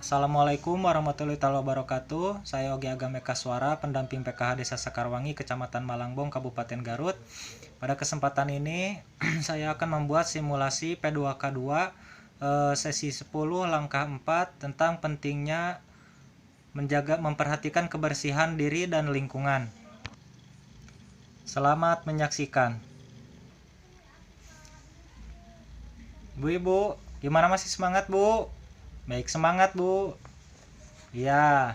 Assalamualaikum warahmatullahi wabarakatuh. Saya Ogi Agame Kaswara, pendamping PKH Desa Sekarwangi, Kecamatan Malangbong, Kabupaten Garut. Pada kesempatan ini, saya akan membuat simulasi P2K2 sesi 10 langkah 4 tentang pentingnya memperhatikan kebersihan diri dan lingkungan. Selamat menyaksikan. Ibu-ibu, gimana, masih semangat, Bu? Baik, semangat, Bu. Ya.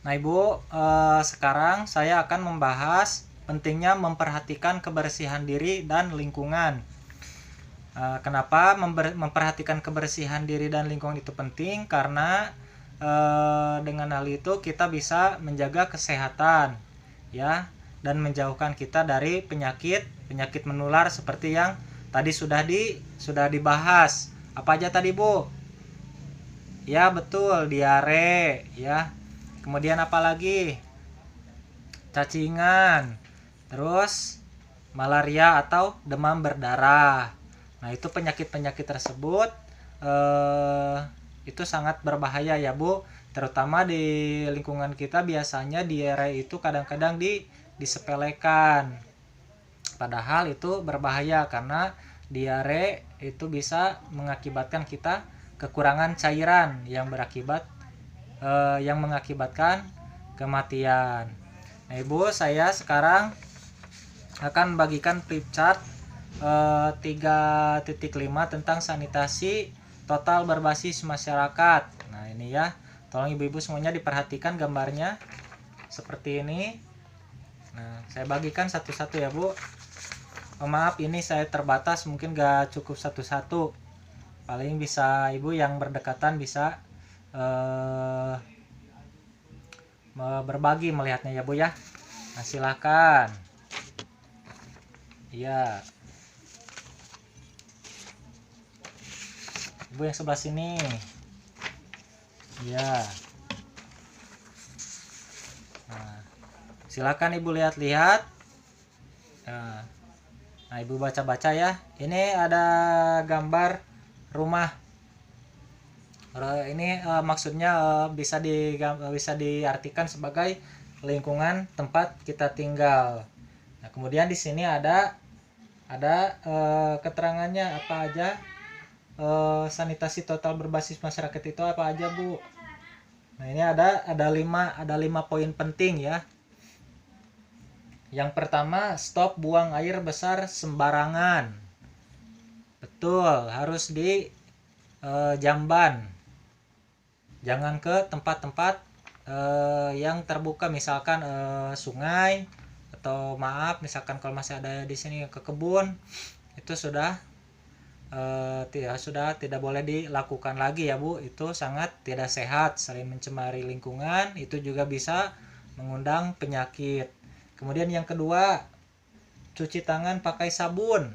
Nah, Ibu, sekarang saya akan membahas pentingnya memperhatikan kebersihan diri dan lingkungan. Kenapa memperhatikan kebersihan diri dan lingkungan itu penting? Karena dengan hal itu kita bisa menjaga kesehatan, ya, dan menjauhkan kita dari penyakit menular seperti yang tadi sudah dibahas. Apa aja tadi, Bu? Ya, betul, diare, ya. Kemudian apa lagi? Cacingan. Terus malaria atau demam berdarah. Nah, itu penyakit-penyakit tersebut itu sangat berbahaya ya, Bu. Terutama di lingkungan kita biasanya diare itu kadang-kadang disepelekan. Padahal itu berbahaya karena diare itu bisa mengakibatkan kita kekurangan cairan yang mengakibatkan kematian. Nah, Ibu, saya sekarang akan bagikan flip chart 3.5 tentang sanitasi total berbasis masyarakat. Nah, ini ya, tolong ibu-ibu semuanya diperhatikan gambarnya seperti ini. Nah, saya bagikan satu-satu ya, Bu. Maaf, ini saya terbatas, mungkin gak cukup satu-satu. Paling bisa ibu yang berdekatan bisa berbagi melihatnya ya, Bu ya. Nah, silakan. Iya. Ibu yang sebelah sini. Iya. Nah, silakan Ibu lihat-lihat. Nah, Ibu baca-baca ya. Ini ada gambar rumah. Ini maksudnya bisa diartikan sebagai lingkungan tempat kita tinggal. Nah, kemudian di sini ada keterangannya apa aja. Sanitasi total berbasis masyarakat itu apa aja, Bu? Nah, ini ada 5 poin penting ya. Yang pertama, stop buang air besar sembarangan. Betul, harus di jamban. Jangan ke tempat-tempat yang terbuka, misalkan sungai, atau misalkan kalau masih ada di sini ke kebun, itu sudah tidak boleh dilakukan lagi ya, Bu. Itu sangat tidak sehat, selain mencemari lingkungan, itu juga bisa mengundang penyakit. Kemudian yang kedua, cuci tangan pakai sabun.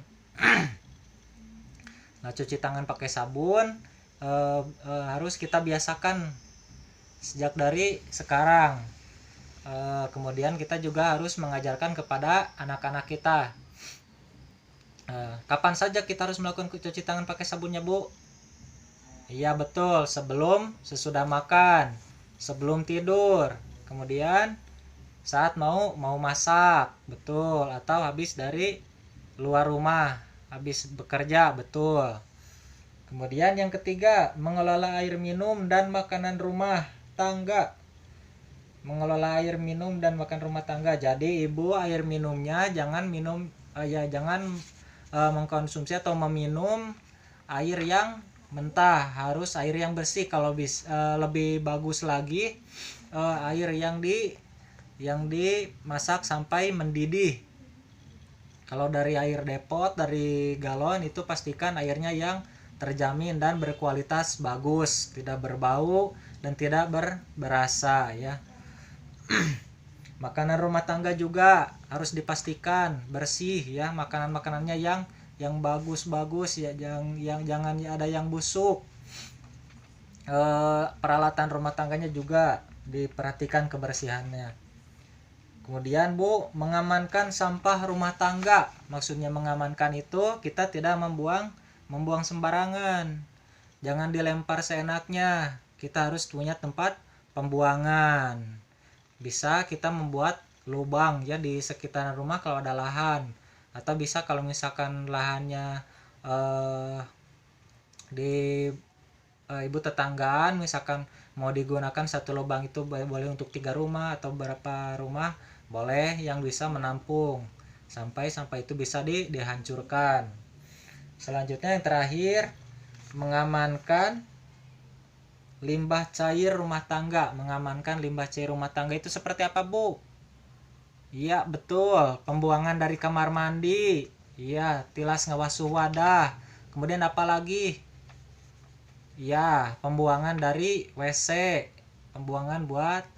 Nah, cuci tangan pakai sabun harus kita biasakan sejak dari sekarang. Kemudian kita juga harus mengajarkan kepada anak-anak kita. Kapan saja kita harus melakukan cuci tangan pakai sabunnya, Bu? Iya, betul, sesudah makan, sebelum tidur, kemudian saat mau masak, betul, atau habis dari luar rumah, habis bekerja, betul. Kemudian yang ketiga, mengelola air minum dan makanan rumah tangga. Mengelola air minum dan makan rumah tangga. Jadi Ibu, air minumnya jangan mengkonsumsi atau meminum air yang mentah, harus air yang bersih. Kalau lebih bagus lagi air yang dimasak sampai mendidih. Kalau dari air depot, dari galon, itu pastikan airnya yang terjamin dan berkualitas bagus, tidak berbau dan tidak berasa ya. Makanan rumah tangga juga harus dipastikan bersih ya, makanannya yang bagus-bagus ya, yang jangan ada yang busuk. Peralatan rumah tangganya juga diperhatikan kebersihannya. Kemudian, Bu, mengamankan sampah rumah tangga. Maksudnya mengamankan itu kita tidak membuang sembarangan. jangan dilempar seenaknya. Kita harus punya tempat pembuangan. Bisa kita membuat lubang ya di sekitaran rumah kalau ada lahan, atau bisa kalau misalkan lahannya di ibu tetanggaan, misalkan mau digunakan satu lubang itu boleh untuk 3 rumah atau berapa rumah, boleh yang bisa menampung sampai sampah itu bisa dihancurkan. Selanjutnya yang terakhir, mengamankan limbah cair rumah tangga. Mengamankan limbah cair rumah tangga itu seperti apa, Bu? Iya, betul. Pembuangan dari kamar mandi. Iya, tilas ngawasuh wadah. Kemudian apa lagi? Iya, pembuangan dari WC. Pembuangan buat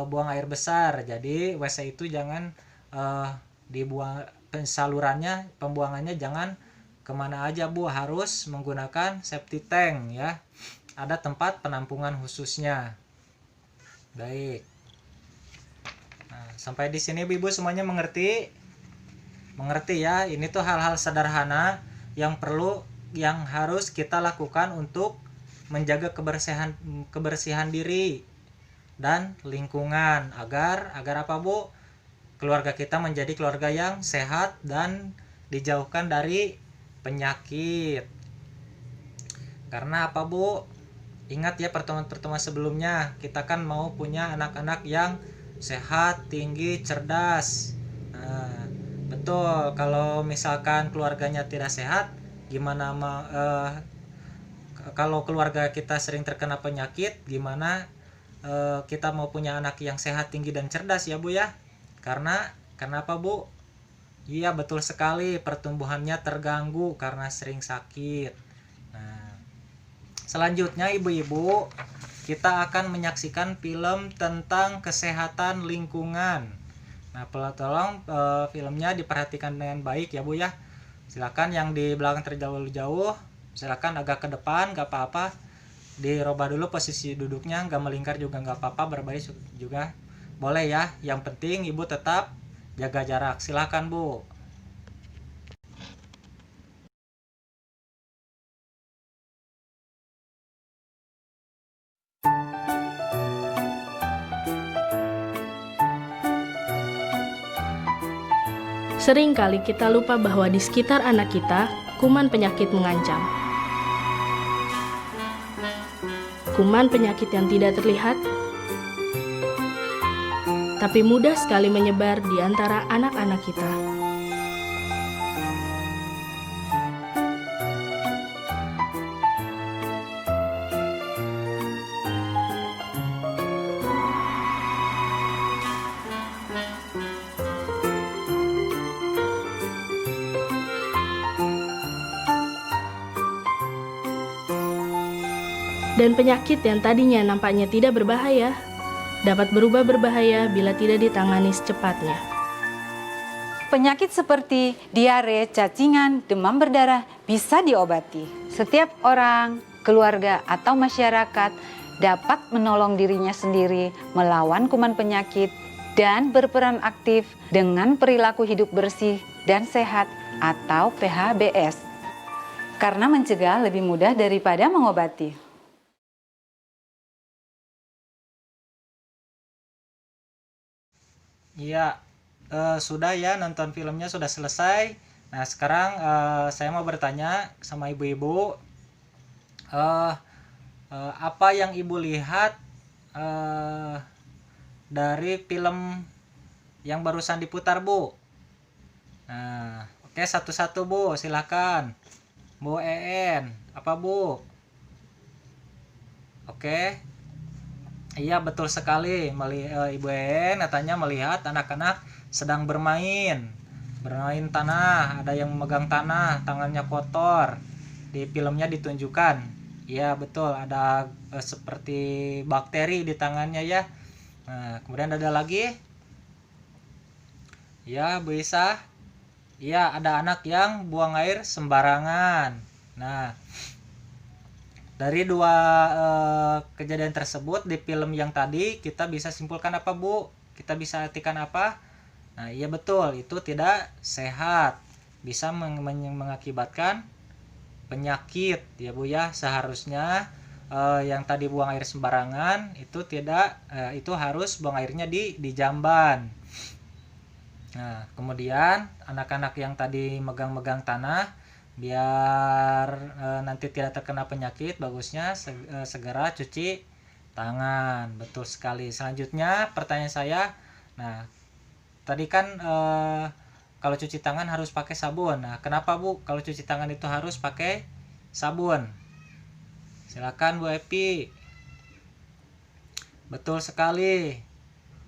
buang air besar. Jadi WC itu jangan dibuang, salurannya, pembuangannya jangan kemana aja, Bu. Harus menggunakan septic tank ya. Ada tempat penampungan khususnya. Baik. Nah, sampai di sini Ibu semuanya mengerti? Mengerti ya? Ini tuh hal-hal sederhana yang harus kita lakukan untuk menjaga kebersihan diri dan lingkungan agar apa, Bu? Keluarga kita menjadi keluarga yang sehat dan dijauhkan dari penyakit. Karena apa, Bu? Ingat ya pertemuan-pertemuan sebelumnya, kita kan mau punya anak-anak yang sehat, tinggi, cerdas. Nah, betul, kalau misalkan keluarganya tidak sehat, gimana kalau keluarga kita sering terkena penyakit, gimana kita mau punya anak yang sehat, tinggi, dan cerdas ya, Bu ya? Kenapa, Bu? Iya, betul sekali, pertumbuhannya terganggu karena sering sakit. Selanjutnya ibu-ibu, kita akan menyaksikan film tentang kesehatan lingkungan. Nah, tolong filmnya diperhatikan dengan baik ya, Bu ya. Silakan yang di belakang terjauh-jauh, silakan agak ke depan, gak apa-apa. Dirubah dulu posisi duduknya, gak melingkar juga gak apa-apa, berbaris juga boleh ya. Yang penting Ibu tetap jaga jarak. Silakan, Bu. Seringkali kita lupa bahwa di sekitar anak kita, kuman penyakit mengancam. Kuman penyakit yang tidak terlihat, tapi mudah sekali menyebar di antara anak-anak kita. Dan penyakit yang tadinya nampaknya tidak berbahaya, dapat berubah berbahaya bila tidak ditangani secepatnya. Penyakit seperti diare, cacingan, demam berdarah bisa diobati. Setiap orang, keluarga, atau masyarakat dapat menolong dirinya sendiri melawan kuman penyakit dan berperan aktif dengan perilaku hidup bersih dan sehat atau PHBS. Karena mencegah lebih mudah daripada mengobati. Iya, sudah ya, nonton filmnya sudah selesai. Nah, sekarang saya mau bertanya sama ibu-ibu, apa yang ibu lihat dari film yang barusan diputar, Bu? Nah, oke, satu-satu, Bu, silakan. Bu EN, apa, Bu? Oke. Iya, betul sekali. Ibu En katanya melihat anak-anak sedang bermain tanah, ada yang memegang tanah, tangannya kotor. Di filmnya ditunjukkan. Iya, betul, ada seperti bakteri di tangannya ya. Nah, kemudian ada lagi. Ya, Bu Isa. Iya, ada anak yang buang air sembarangan. Nah, dari dua kejadian tersebut di film yang tadi, kita bisa simpulkan apa, Bu? Kita bisa artikan apa? Nah, iya betul, itu tidak sehat. Bisa mengakibatkan penyakit ya Bu ya. Seharusnya yang tadi buang air sembarangan itu tidak itu harus buang airnya di jamban. Nah, kemudian anak-anak yang tadi megang-megang tanah biar nanti tidak terkena penyakit, bagusnya segera cuci tangan. Betul sekali. Selanjutnya pertanyaan saya, nah tadi kan kalau cuci tangan harus pakai sabun. Nah, kenapa Bu kalau cuci tangan itu harus pakai sabun? Silakan Bu Epi. Betul sekali.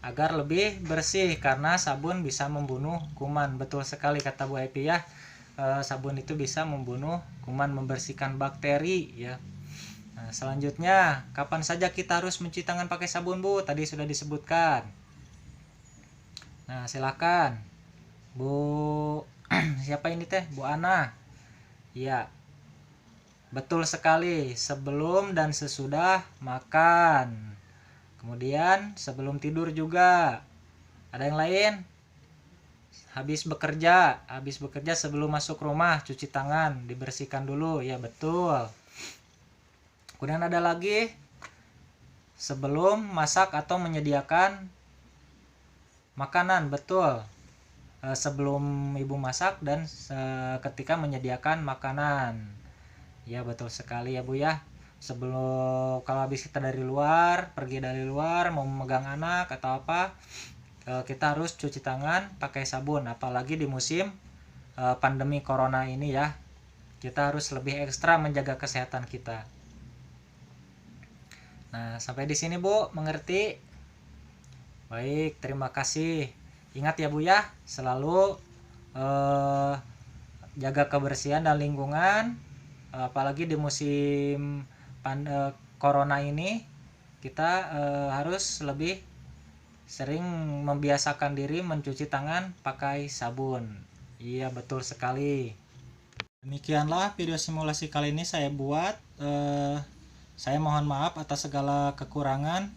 Agar lebih bersih karena sabun bisa membunuh kuman. Betul sekali kata Bu Epi ya. Sabun itu bisa membunuh kuman, membersihkan bakteri ya. Nah, selanjutnya, kapan saja kita harus mencuci tangan pakai sabun Bu? Tadi sudah disebutkan. Nah, silakan. Bu siapa ini teh? Bu Ana. Ya. Betul sekali, sebelum dan sesudah makan. Kemudian sebelum tidur juga. Ada yang lain? Habis bekerja sebelum masuk rumah cuci tangan, dibersihkan dulu. Ya, betul. Kemudian ada lagi sebelum masak atau menyediakan makanan, betul. Sebelum ibu masak dan ketika menyediakan makanan. Ya, betul sekali ya Bu ya. Sebelum kalau habis kita pergi dari luar mau memegang anak atau apa, kita harus cuci tangan pakai sabun, apalagi di musim pandemi corona ini ya. Kita harus lebih ekstra menjaga kesehatan kita. Nah, sampai di sini Bu, mengerti? Baik, terima kasih. Ingat ya Bu ya, selalu jaga kebersihan dan lingkungan. Apalagi di musim corona ini, kita harus lebih sering membiasakan diri mencuci tangan pakai sabun. Iya, betul sekali. Demikianlah video simulasi kali ini saya buat. Saya mohon maaf atas segala kekurangan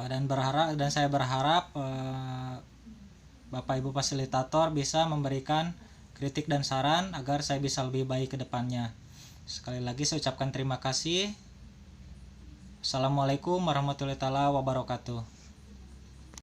dan saya berharap Bapak Ibu fasilitator bisa memberikan kritik dan saran agar saya bisa lebih baik ke depannya. Sekali lagi saya ucapkan terima kasih. Assalamualaikum warahmatullahi wabarakatuh.